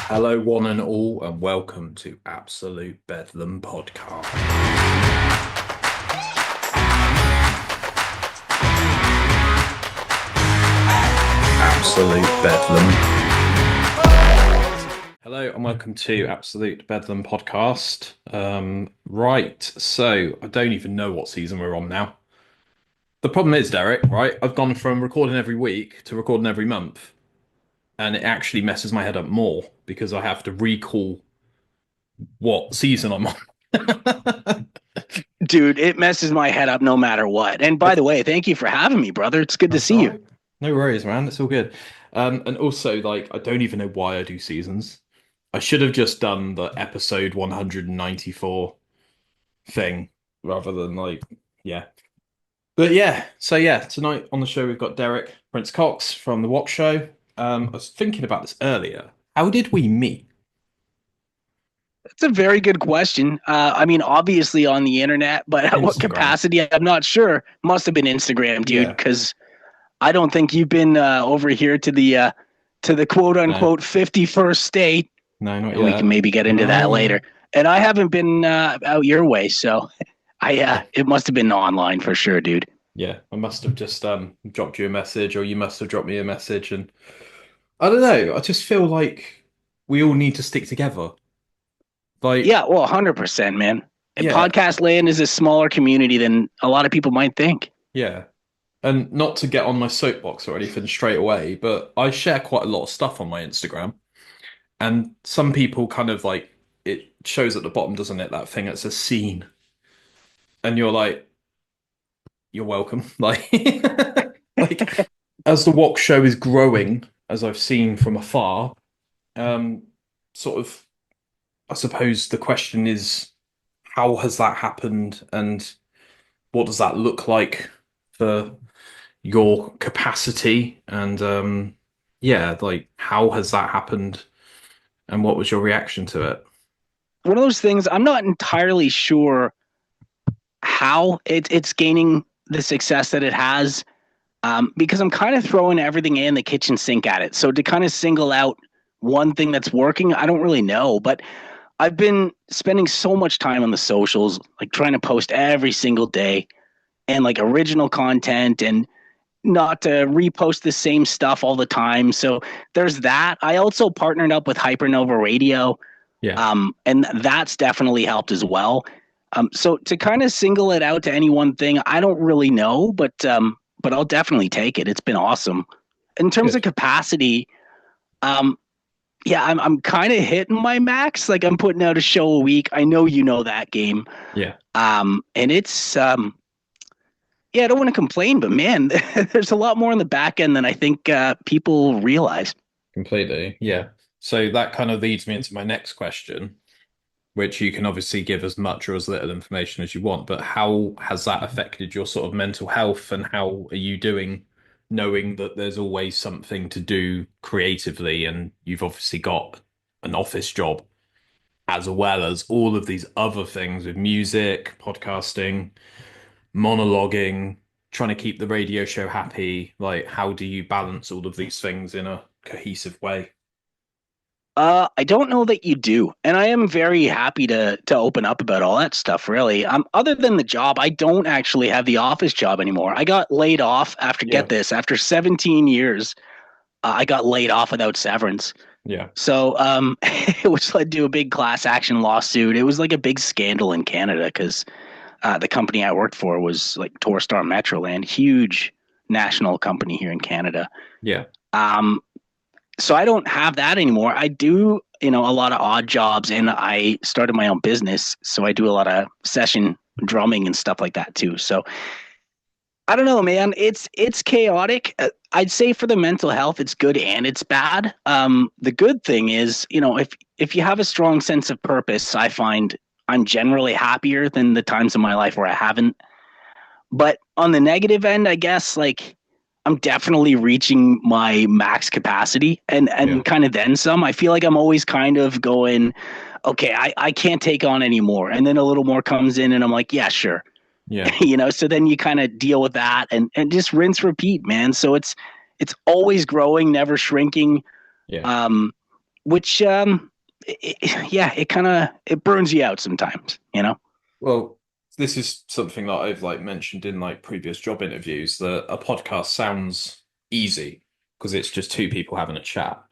Hello, one and all, and welcome to Absolute Bedlam Podcast. Absolute Bedlam. Hello, and welcome to Absolute Bedlam Podcast. Right, so I don't even know what season we're on now. The problem is, Derek, right? I've gone from recording every week to recording every month, and it actually messes my head up more because I have to recall what season I'm on. Dude, it messes my head up no matter what. And by the way, thank you for having me, brother. It's good to That's see all you. right. No worries, man. It's all good. And also, like, I don't even know why I do seasons. I should have just done the episode 194 thing rather than like, yeah. But yeah, so yeah, tonight on the show we've got Derek Prince Cox from the Watch Show. I was thinking about this earlier. How did we meet? It's a very good question. I mean, obviously on the internet, but at what Instagram. capacity? I'm not sure. Must have been Instagram, dude, Yeah. because I don't think you've been over here to the quote No, unquote 51st state. no, not And we can yet. maybe get into that No. later. And I haven't been out your way, so I Yeah. it must have been online for sure, dude. Yeah. I must have just dropped you a message or you must have dropped me a message and I don't know. I just feel like we all need to stick together. Like, Yeah, well, 100%, man. And yeah, podcast land is a smaller community than a lot of people might think. yeah. And not to get on my soapbox or anything straight away, but I share quite a lot of stuff on my Instagram. And some people kind of like it shows at the bottom, doesn't it? That thing that says scene. And you're like, you're welcome. Like as the Walk show is growing, as I've seen from afar, um, sort of I suppose the question is, how has that happened, and what does that look like for your capacity? And yeah, like how has that happened, and what was your reaction to it? One of those things, I'm not entirely sure how it's gaining the success that it has, because I'm kind of throwing everything in the kitchen sink at it. So to kind of single out one thing that's working, I don't really know. But I've been spending so much time on the socials, like trying to post every single day and like original content and not to repost the same stuff all the time. So there's that. I also partnered up with Hypernova Radio, Yeah, and that's definitely helped as well. So to kind of single it out to any one thing, I don't really know, but I'll definitely take it. It's been awesome. In terms of good. capacity, um, yeah, I'm kind of hitting my max. Like I'm putting out a show a week. I know you know that game. Yeah, And it's yeah, I don't want to complain, but man, there's a lot more on the back end than I think people realize. completely. Yeah. So that kind of leads me into my next question, which you can obviously give as much or as little information as you want, but how has that affected your sort of mental health and how are you doing knowing that there's always something to do creatively and you've obviously got an office job as well as all of these other things with music, podcasting, monologuing, trying to keep the radio show happy? Like, how do you balance all of these things in a cohesive way? I don't know that you do, and I am very happy to open up about all that stuff. Really, other than the job, I don't actually have the office job anymore. I got laid off after Yeah, get this after 17 years. I got laid off without severance, yeah, so which led to a big class action lawsuit. It was like a big scandal in Canada because the company I worked for was like Torstar Metroland, huge national company here in Canada. yeah, Um, so I don't have that anymore. I do, a lot of odd jobs, and I started my own business, so I do a lot of session drumming and stuff like that too. So I don't know, man. It's chaotic. I'd say for the mental health, it's good and it's bad. The good thing is, if you have a strong sense of purpose, I find I'm generally happier than the times in my life where I haven't. But on the negative end, I guess like I'm definitely reaching my max capacity yeah, and kind of then some. I feel like I'm always kind of going, okay, I can't take on anymore. And then a little more comes in and I'm like, yeah, sure. yeah, So then you kind of deal with that and just rinse repeat, man. So it's always growing, never shrinking. yeah. Um which yeah, it kind of it burns you out sometimes, you know. Well, this is something that I've like mentioned in like previous job interviews that a podcast sounds easy because it's just two people having a chat.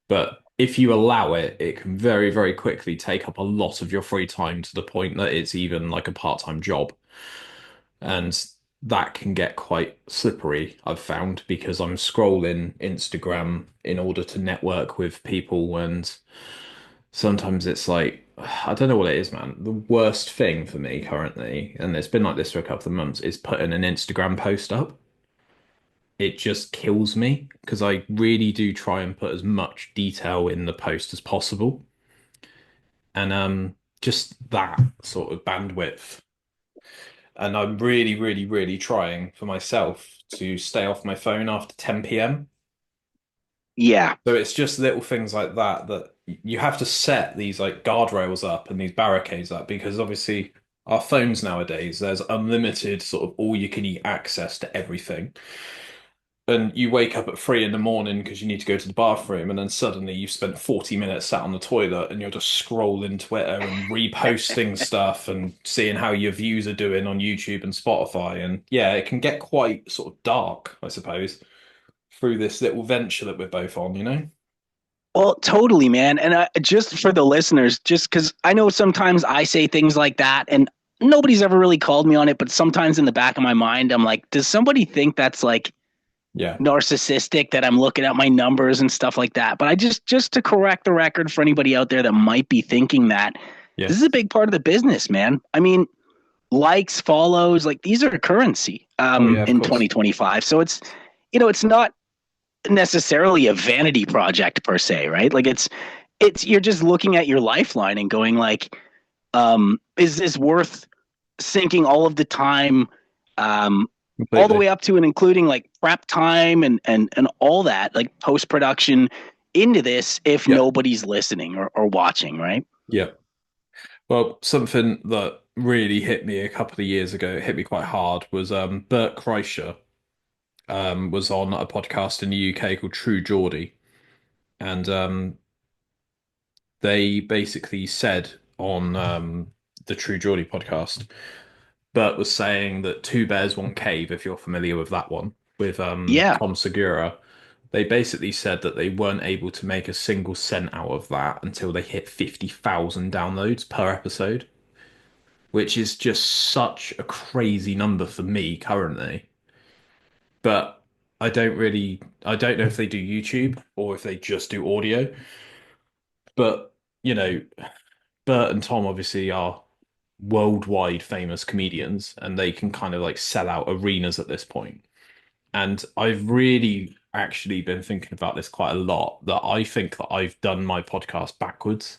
But if you allow it, it can very, very quickly take up a lot of your free time to the point that it's even like a part-time job. And that can get quite slippery, I've found, because I'm scrolling Instagram in order to network with people. And sometimes it's like, I don't know what it is, man. The worst thing for me currently, and it's been like this for a couple of months, is putting an Instagram post up. It just kills me because I really do try and put as much detail in the post as possible. And just that sort of bandwidth. And I'm really, really, really trying for myself to stay off my phone after 10 p.m. Yeah. So it's just little things like that that you have to set these like guardrails up and these barricades up because obviously our phones nowadays, there's unlimited sort of all you can eat access to everything. And you wake up at 3 in the morning because you need to go to the bathroom, and then suddenly you've spent 40 minutes sat on the toilet and you're just scrolling Twitter and reposting stuff and seeing how your views are doing on YouTube and Spotify. And yeah, it can get quite sort of dark, I suppose, through this little venture that we're both on, you know? Well, totally, man. And just for the listeners, just because I know sometimes I say things like that, and nobody's ever really called me on it, but sometimes in the back of my mind, I'm like, does somebody think that's like Yeah. narcissistic that I'm looking at my numbers and stuff like that? But I just to correct the record for anybody out there that might be thinking that Yeah. this is a big part of the business, man. I mean, likes, follows, like these are currency Oh, yeah, of in course. 2025. So it's it's not necessarily a vanity project per se, right? Like it's you're just looking at your lifeline and going like, is this worth sinking all of the time, um, all the Completely. way up to and including like prep time and all that, like post production into this if Yeah. nobody's listening or watching, right? Yeah. Well, something that really hit me a couple of years ago, it hit me quite hard, was Bert Kreischer was on a podcast in the UK called True Geordie. And they basically said on the True Geordie podcast, Bert was saying that Two Bears One Cave, if you're familiar with that one, with Yeah, Tom Segura, they basically said that they weren't able to make a single cent out of that until they hit 50,000 downloads per episode, which is just such a crazy number for me currently. But I don't know if they do YouTube or if they just do audio. But, you know, Bert and Tom obviously are worldwide famous comedians and they can kind of like sell out arenas at this point. And I've really actually been thinking about this quite a lot that I think that I've done my podcast backwards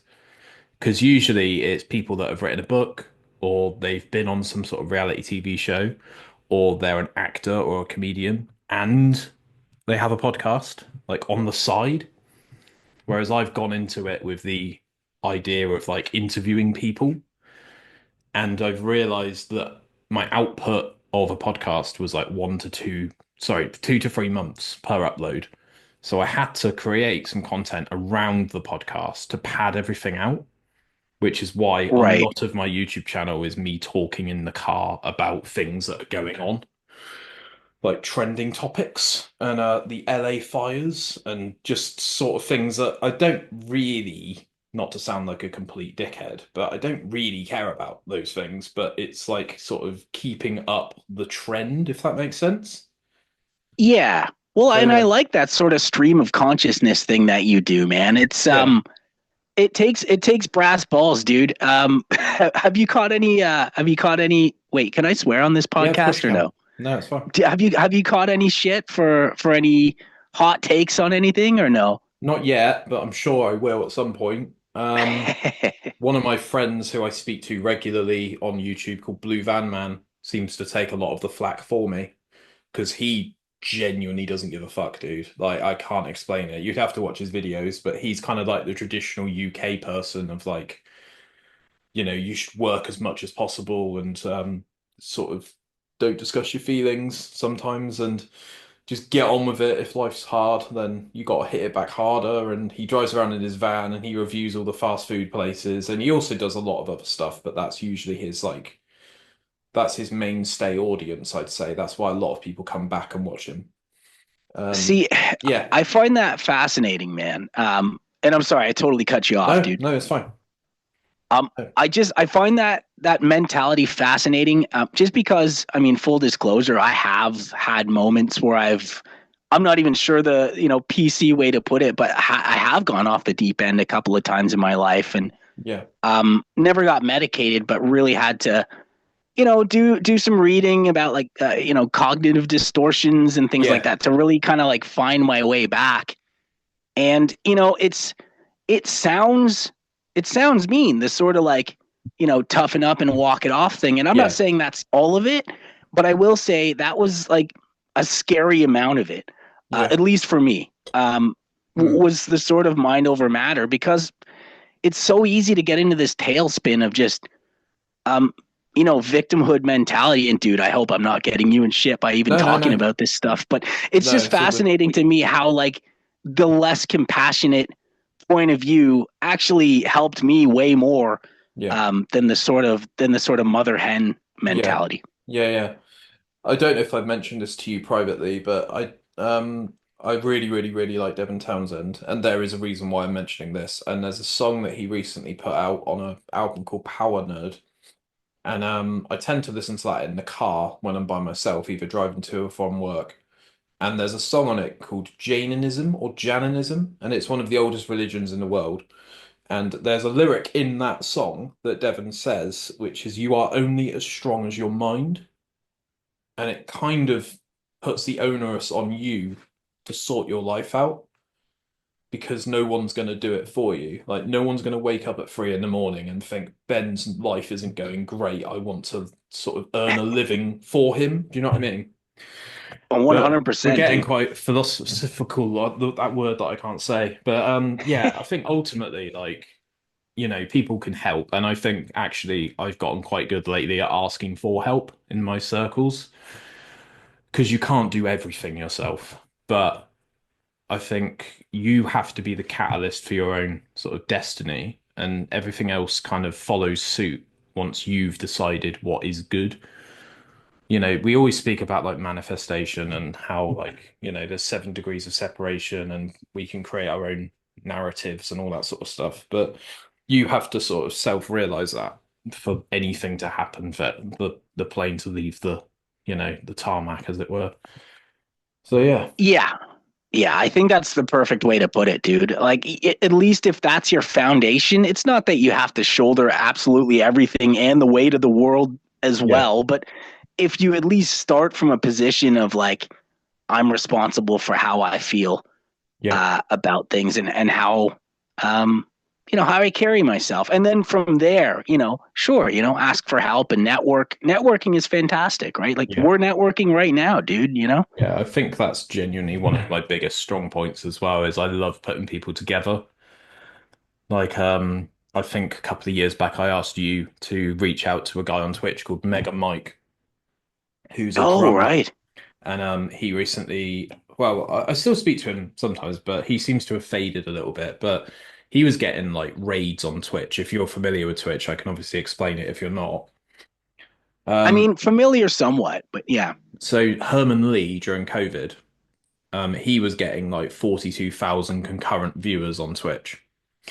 because usually it's people that have written a book or they've been on some sort of reality TV show or they're an actor or a comedian and they have a podcast like on the side. Whereas I've gone into it with the idea of like interviewing people and I've realized that my output of a podcast was like 2 to 3 months per upload. So I had to create some content around the podcast to pad everything out, which is why a right. lot of my YouTube channel is me talking in the car about things that are going on, like trending topics and the LA fires and just sort of things that I don't really, not to sound like a complete dickhead, but I don't really care about those things. But it's like sort of keeping up the trend, if that makes sense. Yeah. Well, So and I yeah, like that sort of stream of consciousness thing that you do, man. It's yeah, it takes brass balls, dude. Have you caught any wait, can I swear on this yeah. Of course podcast you or can. no? No, it's fine. Have you caught any shit for any hot takes on anything or no? Not yet, but I'm sure I will at some point. One of my friends who I speak to regularly on YouTube called Blue Van Man seems to take a lot of the flack for me because he genuinely doesn't give a fuck, dude. Like, I can't explain it. You'd have to watch his videos, but he's kind of like the traditional UK person of like, you should work as much as possible and sort of don't discuss your feelings sometimes and just get on with it. If life's hard, then you got to hit it back harder. And he drives around in his van and he reviews all the fast food places. And he also does a lot of other stuff, but that's usually his like that's his mainstay audience, I'd say. That's why a lot of people come back and watch him. Um, See, yeah. I find that fascinating, man. And I'm sorry, I totally cut you off, No, dude. no, it's fine. Um, No. I find that mentality fascinating. Just because, I mean, full disclosure, I have had moments where I'm not even sure the PC way to put it, but I have gone off the deep end a couple of times in my life, and Yeah. never got medicated, but really had to do some reading about like cognitive distortions and things like Yeah. that to really kind of like find my way back. And it sounds it sounds mean, this sort of like toughen up and walk it off thing. And I'm not Yeah. saying that's all of it, but I will say that was like a scary amount of it, Yeah. at least for me. Mm. Was the sort of mind over matter, because it's so easy to get into this tailspin of just um, victimhood mentality. And dude, I hope I'm not getting you in shit by even No, no, talking no. about this stuff, but it's No, just it's all good. fascinating to me how like the less compassionate point of view actually helped me way more Yeah. than the sort of mother hen Yeah. mentality. Yeah, yeah. I don't know if I've mentioned this to you privately, but I really, really, really like Devin Townsend, and there is a reason why I'm mentioning this. And there's a song that he recently put out on an album called Power Nerd. And I tend to listen to that in the car when I'm by myself, either driving to or from work. And there's a song on it called Jainism or Janinism, and it's one of the oldest religions in the world. And there's a lyric in that song that Devon says, which is, "You are only as strong as your mind." And it kind of puts the onus on you to sort your life out because no one's going to do it for you. Like, no one's going to wake up at 3 in the morning and think, Ben's life isn't going great. I want to sort of earn a living for him. Do you know what I mean? But we're 100%, getting dude. quite philosophical, like that word that I can't say. But yeah, I think ultimately, like, people can help. And I think actually I've gotten quite good lately at asking for help in my circles because you can't do everything yourself. But I think you have to be the catalyst for your own sort of destiny, and everything else kind of follows suit once you've decided what is good. We always speak about like manifestation and how like, there's 7 degrees of separation and we can create our own narratives and all that sort of stuff. But you have to sort of self-realize that for anything to happen, for the plane to leave the tarmac, as it were. So yeah. Yeah. Yeah, I think that's the perfect way to put it, dude. Like, at least if that's your foundation, it's not that you have to shoulder absolutely everything and the weight of the world as Yeah. well. But if you at least start from a position of like, I'm responsible for how I feel Yeah. about things, and how, um, how I carry myself. And then from there, sure, ask for help and network. Networking is fantastic, right? Like, Yeah. we're networking right now, dude. Yeah, I think that's genuinely one of my biggest strong points as well, is I love putting people together. Like, I think a couple of years back, I asked you to reach out to a guy on Twitch called Mega Mike, who's a Oh, drummer. right. And he recently, well, I still speak to him sometimes, but he seems to have faded a little bit. But he was getting like raids on Twitch. If you're familiar with Twitch, I can obviously explain it if you're not. I Um, mean, familiar somewhat, but yeah. so Herman Lee during COVID, he was getting like 42,000 concurrent viewers on Twitch.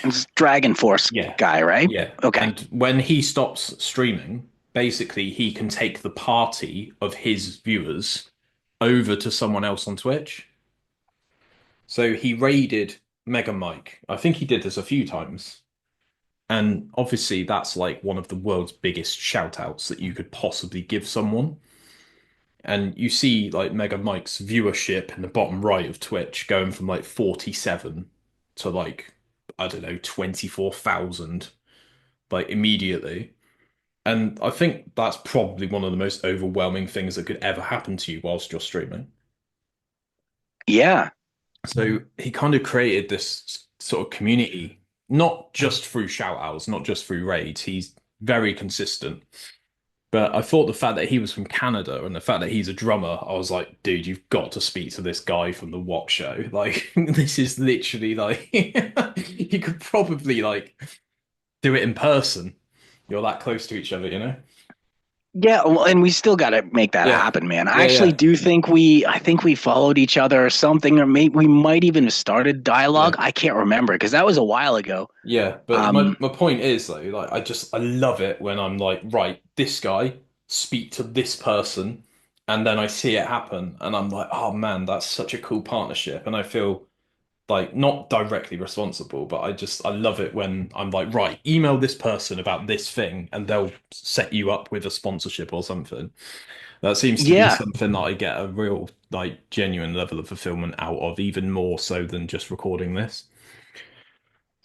It's Dragon Force Yeah. guy, right? Yeah. Okay. And when he stops streaming, basically he can take the party of his viewers over to someone else on Twitch. So he raided Mega Mike. I think he did this a few times. And obviously that's like one of the world's biggest shout outs that you could possibly give someone. And you see like Mega Mike's viewership in the bottom right of Twitch going from like 47 to like, I don't know, 24,000 like immediately. And I think that's probably one of the most overwhelming things that could ever happen to you whilst you're streaming. Yeah. So he kind of created this sort of community, not just through shout outs, not just through raids. He's very consistent. But I thought the fact that he was from Canada and the fact that he's a drummer, I was like, dude, you've got to speak to this guy from the Wok Show. Like, this is literally like you could probably like do it in person. You're that close to each other, you know? Yeah, well, and we still got to make that Yeah. happen, man. I Yeah, actually yeah. do think I think we followed each other or something, or maybe we might even have started dialogue. Yeah. I can't remember because that was a while ago. Yeah, but Um, my point is though, like I love it when I'm like, right, this guy, speak to this person, and then I see it happen, and I'm like, oh man, that's such a cool partnership, and I feel like not directly responsible, but I love it when I'm like, right, email this person about this thing, and they'll set you up with a sponsorship or something. That seems to be yeah. something that I get a real like genuine level of fulfillment out of, even more so than just recording this.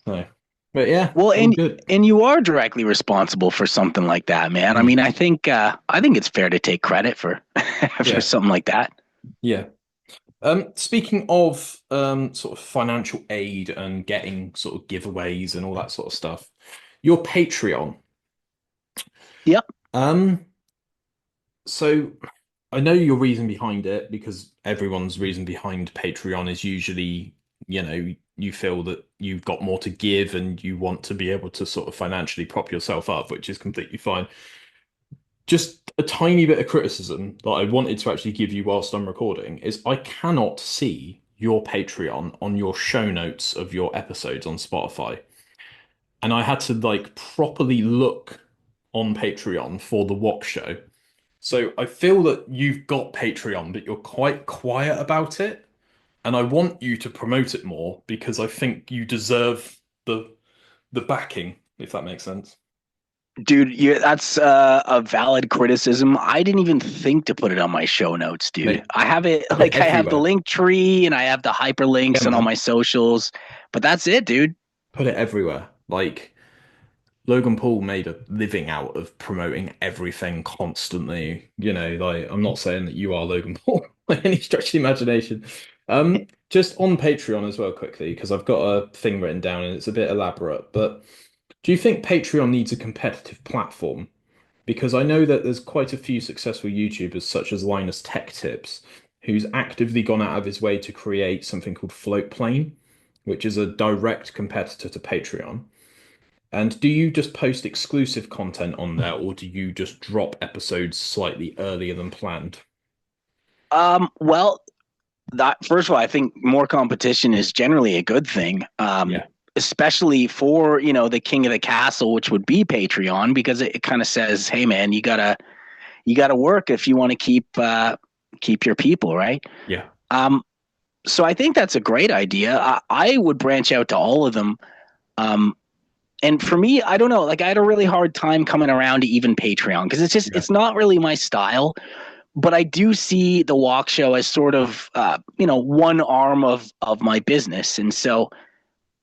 So, but yeah, Well, all good. and you are directly responsible for something like that, man. I Mm. mean, I think it's fair to take credit for for Yeah. something like that. Yeah. Speaking of sort of financial aid and getting sort of giveaways and all that sort of stuff, your Patreon. Yep. Um, so I know your reason behind it because everyone's reason behind Patreon is usually, you feel that you've got more to give and you want to be able to sort of financially prop yourself up, which is completely fine. Just a tiny bit of criticism that I wanted to actually give you whilst I'm recording is I cannot see your Patreon on your show notes of your episodes on Spotify. And I had to like properly look on Patreon for the Wok Show. So I feel that you've got Patreon, but you're quite quiet about it. And I want you to promote it more because I think you deserve the backing, if that makes sense. Dude, that's a valid criticism. I didn't even think to put it on my show notes, dude. Mate, I have it put it like I have the everywhere. link tree and I have the Yeah, hyperlinks and all man. my socials, but that's it, dude. Put it everywhere. Like Logan Paul made a living out of promoting everything constantly. Like I'm not saying that you are Logan Paul by any stretch of the imagination. Just on Patreon as well, quickly, because I've got a thing written down and it's a bit elaborate. But do you think Patreon needs a competitive platform? Because I know that there's quite a few successful YouTubers, such as Linus Tech Tips, who's actively gone out of his way to create something called Floatplane, which is a direct competitor to Patreon. And do you just post exclusive content on there, or do you just drop episodes slightly earlier than planned? Well, that first of all, I think more competition is generally a good thing. Yeah, Especially for, the king of the castle, which would be Patreon, because it kind of says, hey man, you gotta work if you want to keep your people, right? yeah, Um, so I think that's a great idea. I would branch out to all of them. Um, and for me, I don't know, like I had a really hard time coming around to even Patreon because yeah. it's not really my style. But I do see the walk show as sort of one arm of my business, and so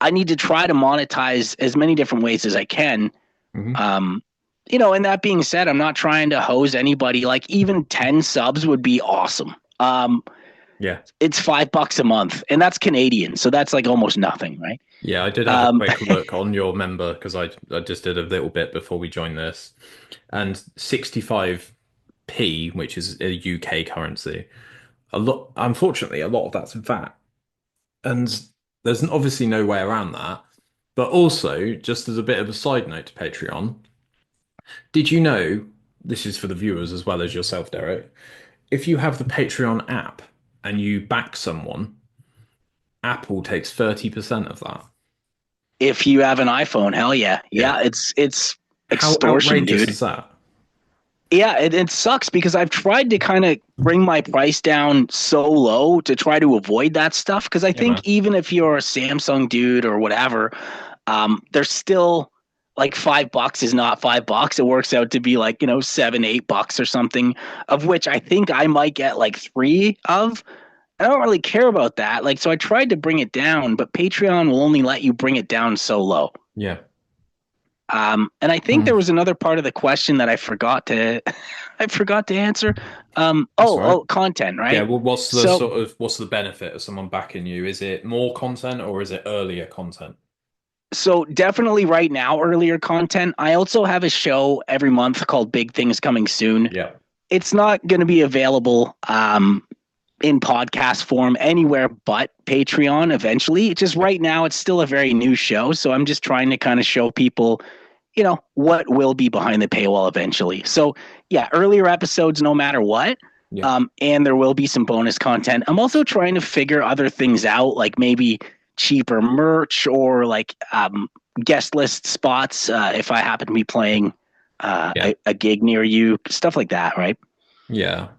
I need to try to monetize as many different ways as I can. Hmm. Um, and that being said, I'm not trying to hose anybody. Like even 10 subs would be awesome. Yeah, It's $5 a month, and that's Canadian, so that's like almost nothing, right? yeah. I did have a Um, quick look on your member because I just did a little bit before we joined this, and 65p, which is a UK currency. Unfortunately, a lot of that's VAT. And there's obviously no way around that. But also, just as a bit of a side note to Patreon, did you know, this is for the viewers as well as yourself, Derek, if you have the Patreon app and you back someone, Apple takes 30% of that. if you have an iPhone, hell yeah, Yeah. yeah, it's How extortion, outrageous dude. is that? Yeah, it sucks because I've tried to kind of bring my price down so low to try to avoid that stuff. Because I Yeah, think man. even if you're a Samsung dude or whatever, there's still like $5 is not $5. It works out to be like, 7, $8 or something, of which I think I might get like three of. I don't really care about that. Like, so I tried to bring it down, but Patreon will only let you bring it down so low. Yeah. And I think Hmm. there was another part of the question that I forgot to I forgot to answer. That's all right. Content, Yeah, right? well, So what's the benefit of someone backing you? Is it more content or is it earlier content? So definitely right now, earlier content. I also have a show every month called Big Things Coming Soon. Yeah. It's not going to be available in podcast form anywhere but Patreon eventually. It's just Yeah. right now, it's still a very new show. So I'm just trying to kind of show people, what will be behind the paywall eventually. So yeah, earlier episodes, no matter what. Yeah. And there will be some bonus content. I'm also trying to figure other things out, like maybe cheaper merch or like guest list spots if I happen to be playing Yeah. a gig near you, stuff like that, right? Yeah.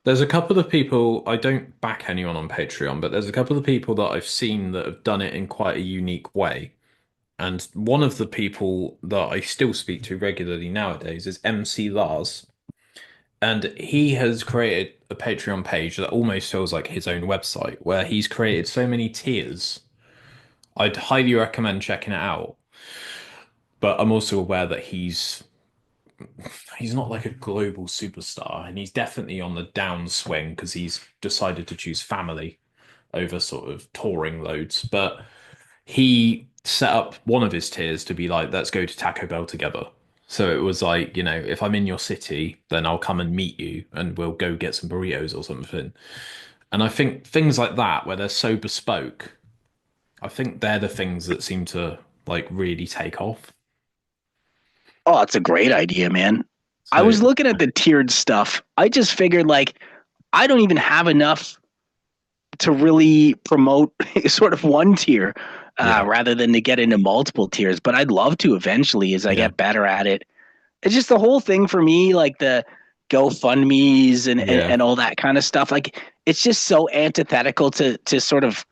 There's a couple of people, I don't back anyone on Patreon, but there's a couple of people that I've seen that have done it in quite a unique way. And one of the people that I still speak to regularly nowadays is MC Lars. And he has created a Patreon page that almost feels like his own website, where he's created so many tiers. I'd highly recommend checking it out. But I'm also aware that he's not like a global superstar, and he's definitely on the downswing because he's decided to choose family over sort of touring loads. But he set up one of his tiers to be like, let's go to Taco Bell together. So it was like, if I'm in your city, then I'll come and meet you and we'll go get some burritos or something. And I think things like that, where they're so bespoke, I think they're the things that seem to like really take off. Oh, it's a great idea, man. I So was looking at the tiered stuff. I just figured like I don't even have enough to really promote sort of one tier yeah, rather than to get into multiple tiers. But I'd love to eventually as I yeah, get better at it. It's just the whole thing for me, like the GoFundMe's yeah, and all that kind of stuff. Like it's just so antithetical to sort of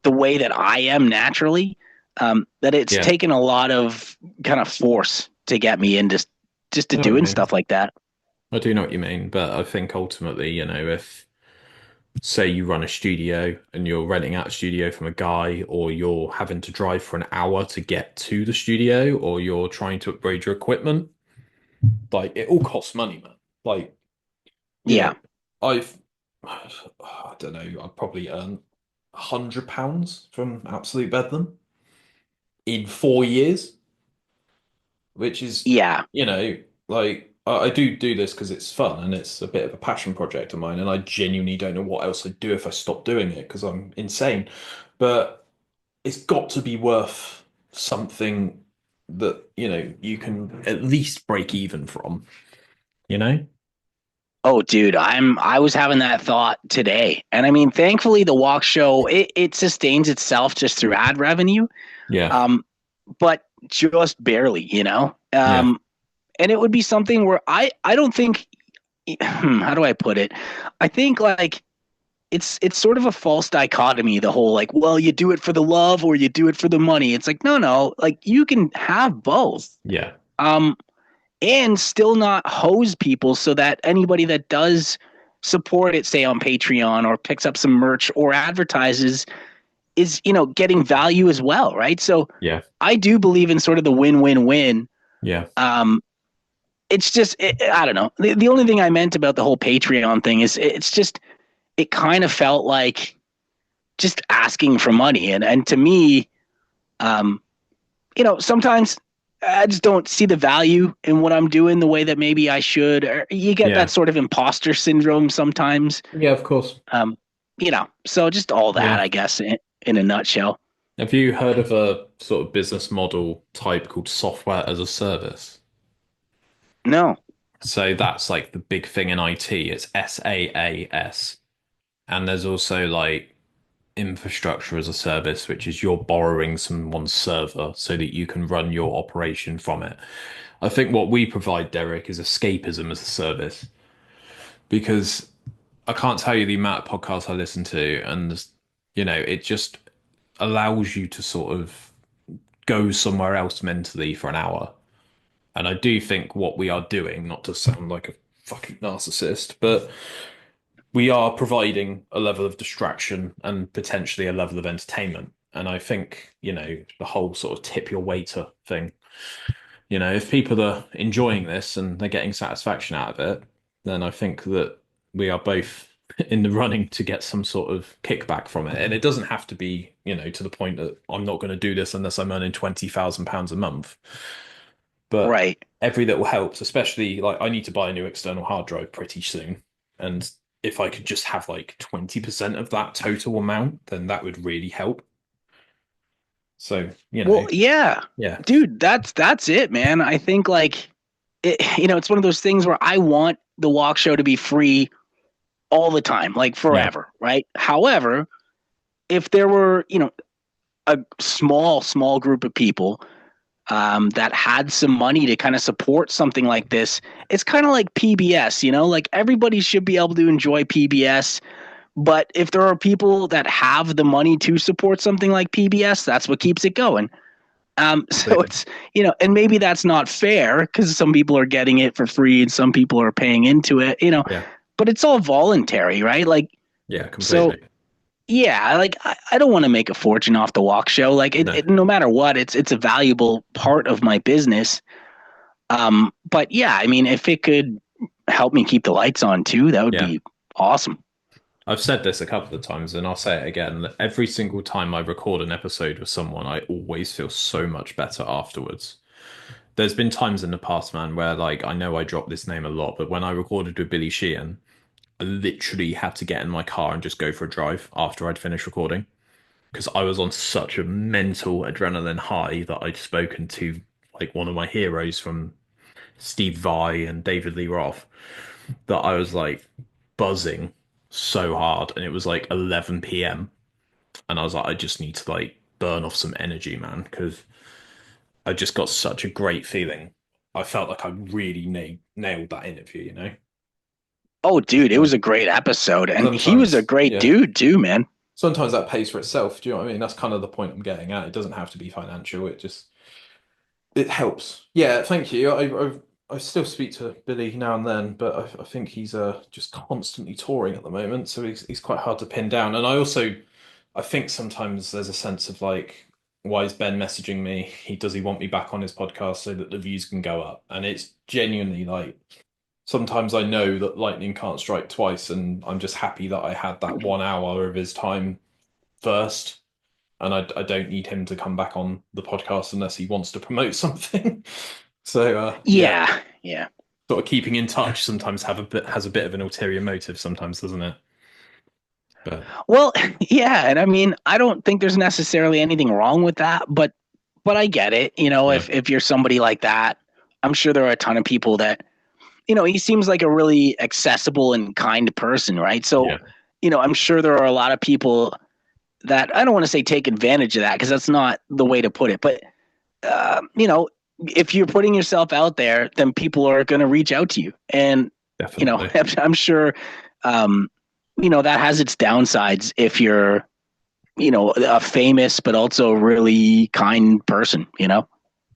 the way that I am naturally, that it's yeah. taken a lot of kind of force to get me into just to I know what you doing mean. stuff like that. I do know what you mean, but I think ultimately, if say you run a studio and you're renting out a studio from a guy, or you're having to drive for an hour to get to the studio, or you're trying to upgrade your equipment, like it all costs money, man. Like, you know, Yeah. I've, I don't know, I've probably earned £100 from Absolute Bedlam in 4 years, which is, Yeah. you know, like I do this because it's fun and it's a bit of a passion project of mine, and I genuinely don't know what else I'd do if I stopped doing it because I'm insane. But it's got to be worth something that, you can at least break even from, you know? Oh, dude, I was having that thought today. And I mean, thankfully the walk show it sustains itself just through ad revenue. Yeah, Um, but just barely, you know? yeah, And it would be something where I don't think how do I put it? I think like it's sort of a false dichotomy, the whole like, well, you do it for the love or you do it for the money. It's like, no, like you can have both. yeah, Um, and still not hose people so that anybody that does support it, say on Patreon or picks up some merch or advertises, is, getting value as well, right? So yeah, I do believe in sort of the win-win-win. yeah. Um, it's just, I don't know. The only thing I meant about the whole Patreon thing is it's just, it kind of felt like just asking for money. And to me, um, sometimes I just don't see the value in what I'm doing the way that maybe I should. Or you get that Yeah. sort of imposter syndrome sometimes. Yeah, of course. So just all that, Yeah. I guess, in a nutshell. Have you heard of a sort of business model type called software as a service? No. So that's like the big thing in IT. It's SaaS. And there's also like infrastructure as a service, which is you're borrowing someone's server so that you can run your operation from it. I think what we provide, Derek, is escapism as a service, because I can't tell you the amount of podcasts I listen to, and it just allows you to sort of go somewhere else mentally for an hour. And I do think what we are doing, not to sound like a fucking narcissist, but we are providing a level of distraction and potentially a level of entertainment. And I think, the whole sort of tip your waiter thing, if people are enjoying this and they're getting satisfaction out of it, then I think that we are both in the running to get some sort of kickback from it. And it doesn't have to be, to the point that I'm not going to do this unless I'm earning £20,000 a month. But Right. every little helps, especially like I need to buy a new external hard drive pretty soon. And if I could just have like 20% of that total amount, then that would really help. So, Well, yeah, yeah, dude, that's it, man. I think like it's one of those things where I want the walk show to be free all the time, like yeah, forever, right? However, if there were, a small group of people that had some money to kind of support something like this, it's kind of like PBS, like everybody should be able to enjoy PBS. But if there are people that have the money to support something like PBS, that's what keeps it going. So completely. it's, and maybe that's not fair because some people are getting it for free and some people are paying into it, Yeah, but it's all voluntary, right? Like, yeah, so completely. yeah, like I don't want to make a fortune off the walk show. Like No, no matter what, it's a valuable part of my business. But yeah, I mean, if it could help me keep the lights on too, that would yeah. be awesome. I've said this a couple of times and I'll say it again. That every single time I record an episode with someone, I always feel so much better afterwards. There's been times in the past, man, where like I know I drop this name a lot, but when I recorded with Billy Sheehan, I literally had to get in my car and just go for a drive after I'd finished recording because I was on such a mental adrenaline high that I'd spoken to like one of my heroes from Steve Vai and David Lee Roth that I was like buzzing so hard, and it was like 11 p.m. and I was like, I just need to like burn off some energy, man, because I just got such a great feeling. I felt like I really nailed that interview, Oh, dude, it So was a great episode, and he was a sometimes, great yeah, dude too, man. sometimes that pays for itself. Do you know what I mean? That's kind of the point I'm getting at. It doesn't have to be financial. It helps. Yeah, thank you. I still speak to Billy now and then, but I think he's just constantly touring at the moment, so he's quite hard to pin down. And I think sometimes there's a sense of like, why is Ben messaging me? Does he want me back on his podcast so that the views can go up? And it's genuinely like sometimes I know that lightning can't strike twice, and I'm just happy that I had that 1 hour of his time first and I don't need him to come back on the podcast unless he wants to promote something. So yeah, Yeah, yeah. sort of keeping in touch sometimes have a bit has a bit of an ulterior motive sometimes, doesn't it? But Well, yeah, and I mean, I don't think there's necessarily anything wrong with that, but I get it. yeah, If you're somebody like that, I'm sure there are a ton of people that, he seems like a really accessible and kind person, right? So, yeah, I'm sure there are a lot of people that I don't want to say take advantage of that because that's not the way to put it, but uh, you know, if you're putting yourself out there, then people are going to reach out to you, and definitely. I'm sure, um, that has its downsides if you're, a famous but also really kind person.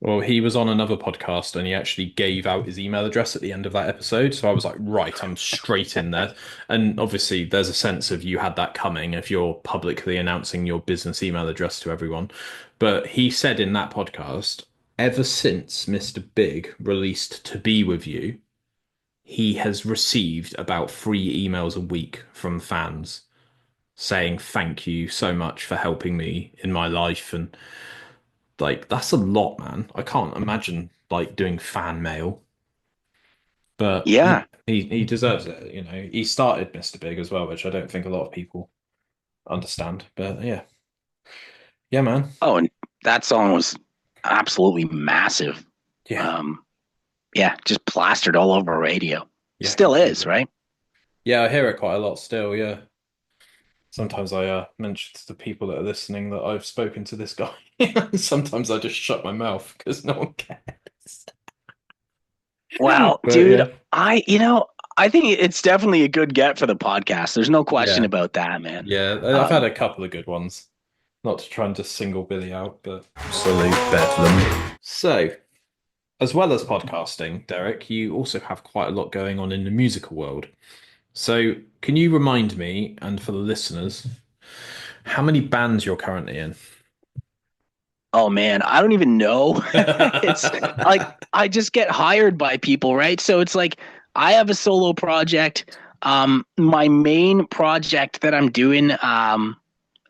Well, he was on another podcast and he actually gave out his email address at the end of that episode. So I was like, right, I'm straight in there. And obviously, there's a sense of you had that coming if you're publicly announcing your business email address to everyone. But he said in that podcast, ever since Mr. Big released To Be With You, he has received about 3 emails a week from fans saying thank you so much for helping me in my life. And like, that's a lot, man. I can't imagine like doing fan mail, but Yeah. he deserves it. He started Mr. Big as well, which I don't think a lot of people understand. But yeah, yeah, man. Oh, and that song was absolutely massive. Yeah, Um, yeah, just plastered all over radio. yeah, Still is, completely. right? Yeah, I hear it quite a lot still. Yeah. Sometimes I mention to the people that are listening that I've spoken to this guy. Sometimes I just shut my mouth because no one cares. Well, But dude, yeah, I think it's definitely a good get for the podcast. There's no question yeah, about that, man. yeah. I've had Um, a couple of good ones. Not to try and just single Billy out, but absolute bedlam. So, as well as podcasting, Derek, you also have quite a lot going on in the musical world. So, can you remind me, and for the listeners, how many bands you're currently in? oh man, I don't even know. It's like I just get hired by people, right? So it's like I have a solo project. My main project that I'm doing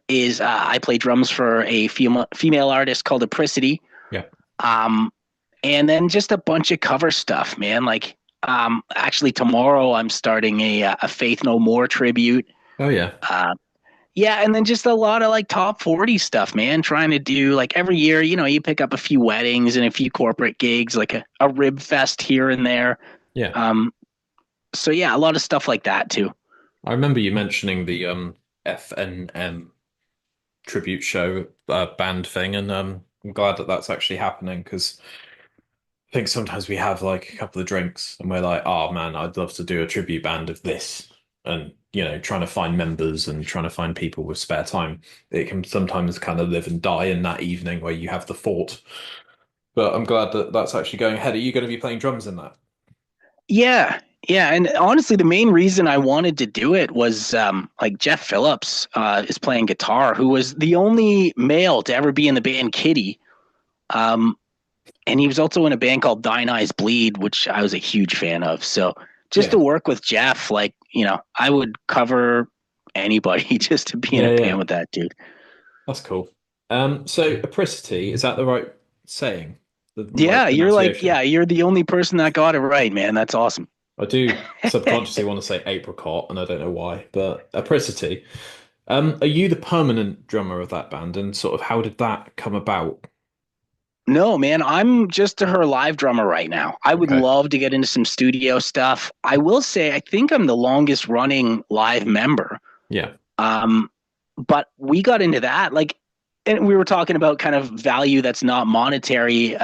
is I play drums for a female artist called Apricity. Yeah. Um, and then just a bunch of cover stuff, man. Like, actually, tomorrow I'm starting a Faith No More tribute. Oh yeah. Uh, yeah, and then just a lot of like top 40 stuff, man. Trying to do like every year, you pick up a few weddings and a few corporate gigs, like a rib fest here and there. Yeah. Um, so yeah, a lot of stuff like that too. I remember you mentioning the FNM tribute show band thing, and I'm glad that that's actually happening because I think sometimes we have like a couple of drinks and we're like, oh man, I'd love to do a tribute band of this. And, trying to find members and trying to find people with spare time. It can sometimes kind of live and die in that evening where you have the thought. But I'm glad that that's actually going ahead. Are you going to be playing drums in that? Yeah, yeah, and honestly, the main reason I wanted to do it was like Jeff Phillips is playing guitar, who was the only male to ever be in the band Kitty. Um, and he was also in a band called Thine Eyes Bleed, which I was a huge fan of. So just to Yeah. work with Jeff, like, I would cover anybody just to be in Yeah, a band yeah. with that dude. That's cool. So apricity, is that the right saying? The right Yeah, pronunciation? you're the only person that got it right, man. That's awesome. I do subconsciously want to say apricot, and I don't know why, but apricity. Are you the permanent drummer of that band, and sort of how did that come about? No, man, I'm just her live drummer right now. I would Okay. love to get into some studio stuff. I will say, I think I'm the longest running live member. Yeah. Um, but we got into that, like, and we were talking about kind of value that's not monetary,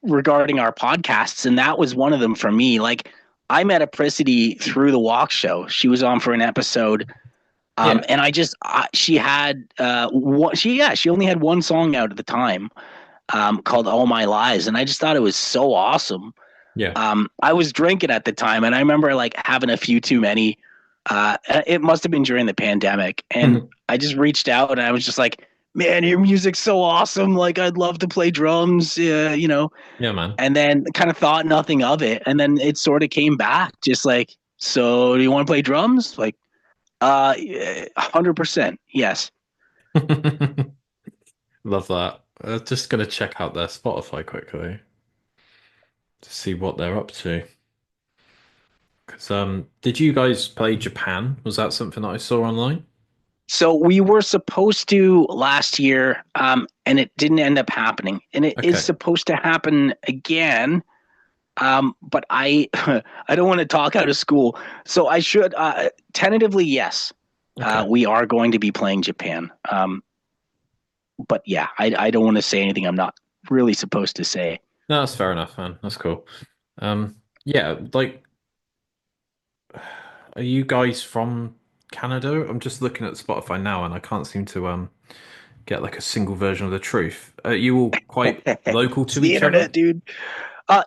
regarding our podcasts, and that was one of them for me. Like, I met Apricity through the Walk Show. She was on for an episode, Yeah. and she had she only had one song out at the time, called All My Lies. And I just thought it was so awesome. Yeah. I was drinking at the time and I remember like having a few too many. It must have been during the pandemic. And I just reached out and I was just like, man, your music's so awesome. Like, I'd love to play drums, Yeah, man. and then kind of thought nothing of it. And then it sort of came back just like, so do you want to play drums? Like, 100%. Yes. Love that. Just gonna check out their Spotify quickly to see what they're up to. Because did you guys play Japan? Was that something that I saw online? So we were supposed to last year, and it didn't end up happening. And it is Okay. supposed to happen again. But I I don't want to talk out of school, so I should tentatively yes. Okay. We are going to be playing Japan. But yeah, I don't want to say anything I'm not really supposed to say. No, that's fair enough, man. That's cool. Yeah, like, are you guys from Canada? I'm just looking at Spotify now, and I can't seem to get like a single version of the truth. Are you all quite local It's to the each other? internet, dude.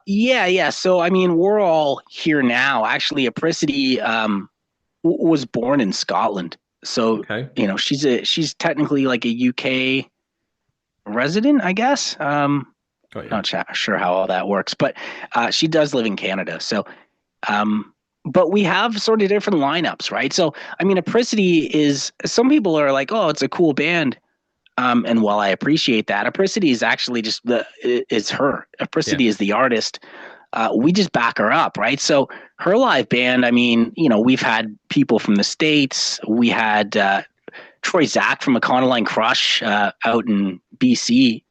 Yeah, yeah. So I mean, we're all here now. Actually, Apricity was born in Scotland. So, Okay. she's technically like a UK resident, I guess. Got you. Not sure how all that works, but she does live in Canada. So, um, but we have sort of different lineups, right? So, I mean, Apricity is, some people are like, oh, it's a cool band. And while I appreciate that, Apricity is actually just it's her. Yeah. Apricity is the artist. We just back her up, right? So her live band, I mean, we've had people from the States. We had Troy Zach from Econoline Crush out in BC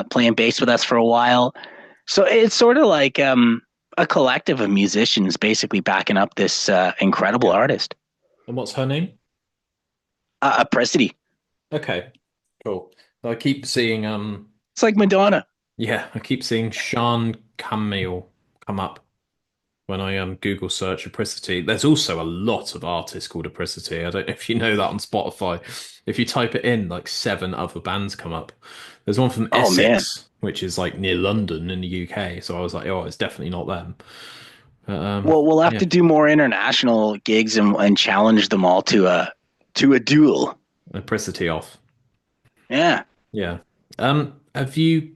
playing bass with us for a while. So it's sort of like a collective of musicians basically backing up this incredible Yeah. artist, And what's her name? Apricity. Okay. Cool. I keep seeing It's like Madonna. yeah, I keep seeing Sean Camille come up when I Google search apricity. There's also a lot of artists called apricity. I don't know if you know that on Spotify. If you type it in, like seven other bands come up. There's one from Oh man. Essex, which is like near London in the UK. So I was like, oh, it's definitely not them. But Well, we'll have yeah, to do more international gigs and challenge them all to a duel. apricity off. Yeah. Yeah. Have you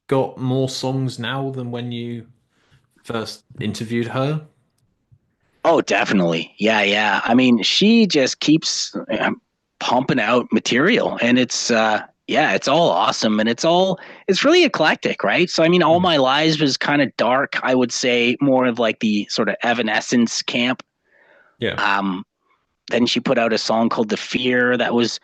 got more songs now than when you first interviewed her? Oh, definitely. Yeah, yeah. I mean, she just keeps pumping out material, and yeah, it's all awesome, and it's really eclectic, right? So I mean, All Mm. My Lives was kind of dark, I would say, more of like the sort of Evanescence camp. Yeah. Um, then she put out a song called The Fear that was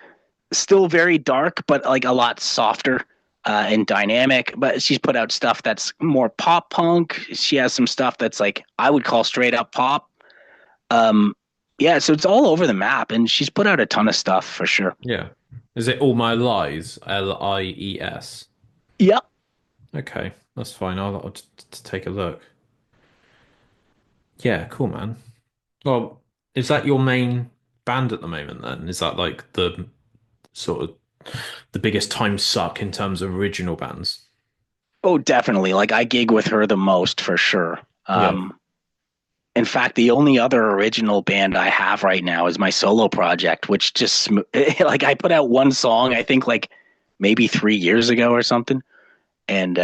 still very dark, but like a lot softer and dynamic. But she's put out stuff that's more pop punk. She has some stuff that's like I would call straight up pop. Um, yeah, so it's all over the map, and she's put out a ton of stuff for sure. Yeah. Is it All My Lies? Lies. Yeah. Okay, that's fine. I'll take a look. Yeah, cool, man. Well, is that your main band at the moment then? Is that like the sort of the biggest time suck in terms of original bands? Oh, definitely. Like I gig with her the most for sure. Yeah. In fact, the only other original band I have right now is my solo project, which just like I put out one song, I think like maybe 3 years ago or something, and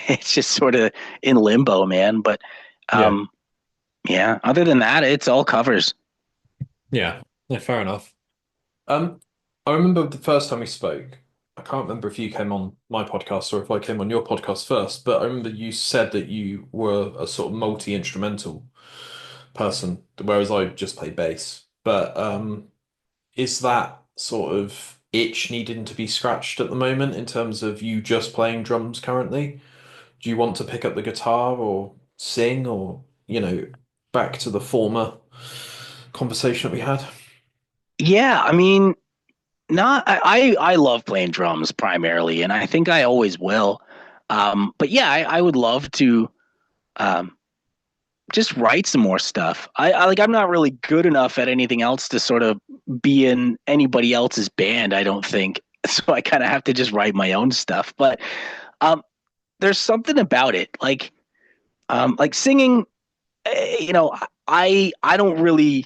it's just sort of in limbo, man. But Yeah. um, yeah, other than that, it's all covers. Yeah. Yeah, fair enough. Um, I remember the first time we spoke. I can't remember if you came on my podcast or if I came on your podcast first, but I remember you said that you were a sort of multi-instrumental person, whereas I just play bass. But is that sort of itch needing to be scratched at the moment in terms of you just playing drums currently? Do you want to pick up the guitar or sing or, back to the former conversation that we had? Yeah, I mean, not I love playing drums primarily, and I think I always will. But yeah, I would love to um, just write some more stuff. I like I'm not really good enough at anything else to sort of be in anybody else's band. I don't think so. I kind of have to just write my own stuff. But um, there's something about it, like singing. You know, I don't really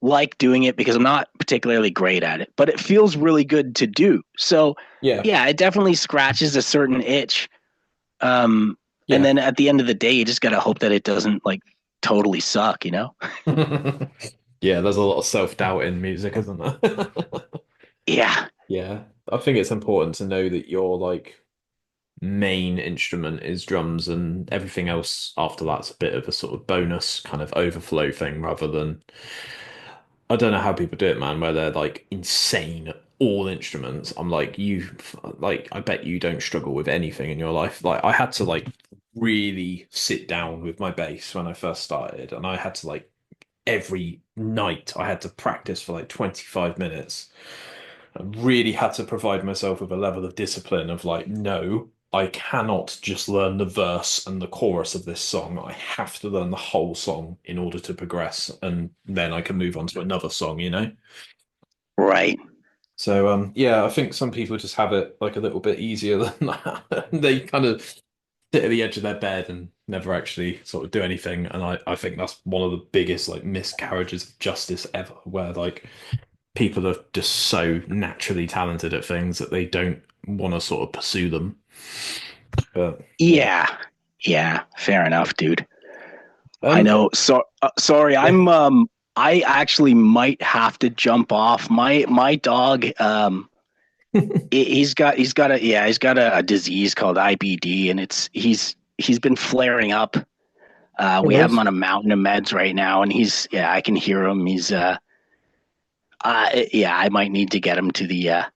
like doing it because I'm not particularly great at it, but it feels really good to do. So Yeah. yeah, it definitely scratches a certain itch. Um, and Yeah. then at the end of the day, you just gotta hope that it doesn't like totally suck, you know? Yeah, there's a lot of self-doubt in music, isn't there? Yeah, Yeah. I think it's important to know that your like main instrument is drums and everything else after that's a bit of a sort of bonus kind of overflow thing rather than I don't know how people do it, man, where they're like insane at all instruments. I'm like, I bet you don't struggle with anything in your life. Like, I had to like really sit down with my bass when I first started, and I had to like every night I had to practice for like 25 minutes. I really had to provide myself with a level of discipline of like, no, I cannot just learn the verse and the chorus of this song. I have to learn the whole song in order to progress, and then I can move on to another song, you know? right. So yeah, I think some people just have it like a little bit easier than that. They kind of sit at the edge of their bed and never actually sort of do anything. And I think that's one of the biggest like miscarriages of justice ever, where like people are just so naturally talented at things that they don't want to sort of pursue them. But yeah. Yeah, yeah. Fair enough, dude. I Yeah. know. So sorry, I actually might have to jump off. My dog he's got a disease called IBD, and he's been flaring up. No We have him worries. on a mountain of meds right now, and yeah, I can hear him. Yeah, I might need to get him to No the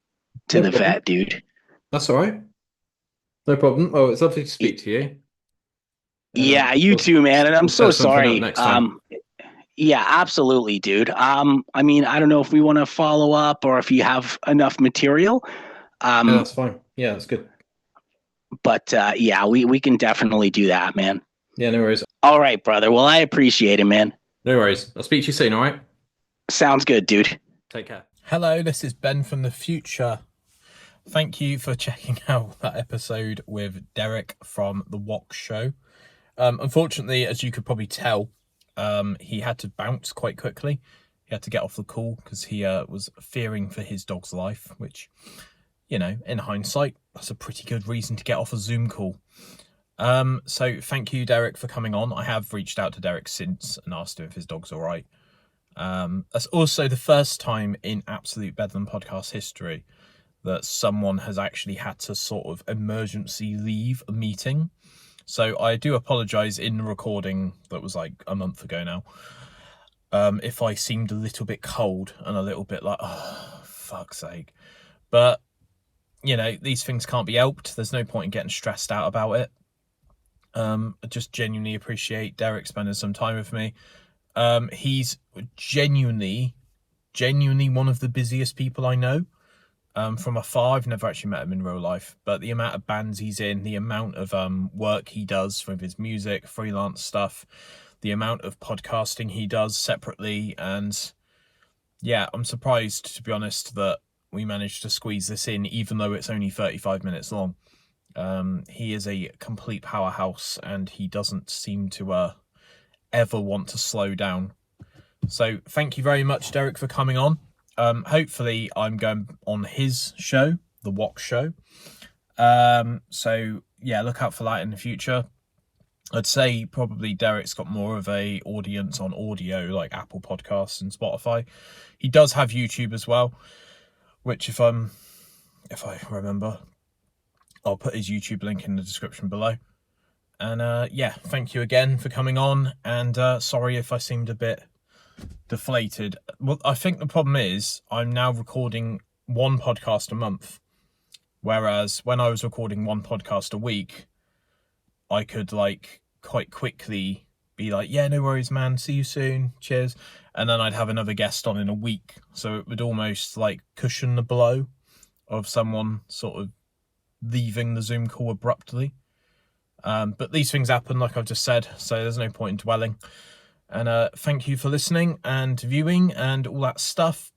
problem. vet, dude. That's all right. No problem. Oh, it's lovely to Y- speak to you. Yeah, you too, man. And I'm We'll so set something up sorry. next time. Yeah, absolutely, dude. I mean, I don't know if we want to follow up or if you have enough material. Yeah, Um, that's fine. Yeah, that's good. but yeah, we can definitely do that, man. Yeah, no worries. All right, brother. Well, I appreciate it, man. No worries. I'll speak to you soon, all right? Sounds good, dude. Take care. Hello, this is Ben from the future. Thank you for checking out that episode with Derek from The Wok Show. Unfortunately, as you could probably tell, he had to bounce quite quickly. He had to get off the call because he was fearing for his dog's life, which, in hindsight, that's a pretty good reason to get off a Zoom call. So thank you, Derek, for coming on. I have reached out to Derek since and asked him if his dog's all right. That's also the first time in Absolute Bedlam podcast history that someone has actually had to sort of emergency leave a meeting. So I do apologise in the recording that was like a month ago now. If I seemed a little bit cold and a little bit like, oh, fuck's sake. But, you know, these things can't be helped. There's no point in getting stressed out about it. I just genuinely appreciate Derek spending some time with me. He's genuinely one of the busiest people I know. From afar, I've never actually met him in real life, but the amount of bands he's in, the amount of work he does with his music, freelance stuff, the amount of podcasting he does separately, and yeah, I'm surprised, to be honest, that we managed to squeeze this in, even though it's only 35 minutes long. He is a complete powerhouse, and he doesn't seem to ever want to slow down. So thank you very much, Derek, for coming on. Hopefully I'm going on his show, The Wok Show. So yeah, look out for that in the future. I'd say probably Derek's got more of a audience on audio, like Apple Podcasts and Spotify. He does have YouTube as well, which if I remember, I'll put his YouTube link in the description below. And yeah, thank you again for coming on. And sorry if I seemed a bit deflated. Well, I think the problem is I'm now recording one podcast a month, whereas when I was recording one podcast a week, I could like quite quickly be like, yeah, no worries, man, see you soon, cheers, and then I'd have another guest on in a week, so it would almost like cushion the blow of someone sort of leaving the Zoom call abruptly. But these things happen, like I've just said, so there's no point in dwelling. And thank you for listening and viewing and all that stuff.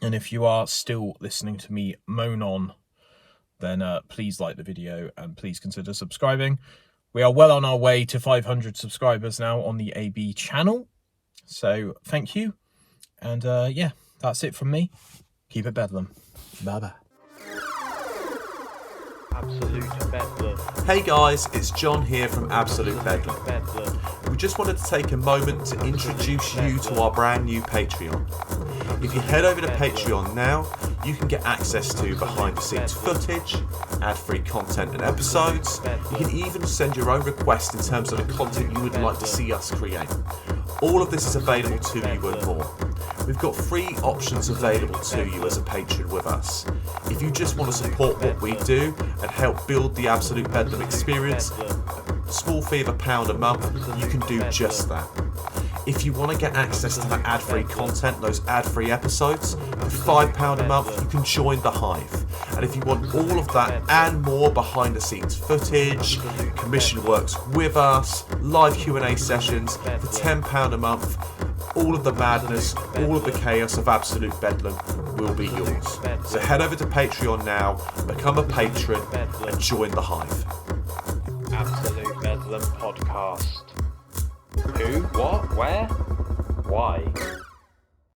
And if you are still listening to me moan on, then please like the video and please consider subscribing. We are well on our way to 500 subscribers now on the AB channel. So thank you. And yeah, that's it from me. Keep it bedlam. Bye-bye. Absolute Bedlam. Hey guys, it's John here from Absolute Bedlam. We just wanted to take a moment to introduce you to our brand new Patreon. If you head over to Patreon now, you can get access to behind the scenes footage, ad-free content and episodes. You can even send your own requests in terms of the content you would like to see us create. All of this is available to you and more. We've got free options available to you as a patron with us. If you just want to support what we do and help build the Absolute Bedlam experience, a small fee of £1 a month, you can do just that. If you want to get access to that ad-free content, those ad-free episodes, for £5 a month, you can join the Hive. And if you want all of that and more behind the scenes footage, commission works with us, live Q&A sessions, for £10 a month, all of the madness, all of the chaos of Absolute Bedlam will be yours. So head over to Patreon now, become a patron, and join the Hive. Absolute Bedlam podcast. Who? What? Where? Why?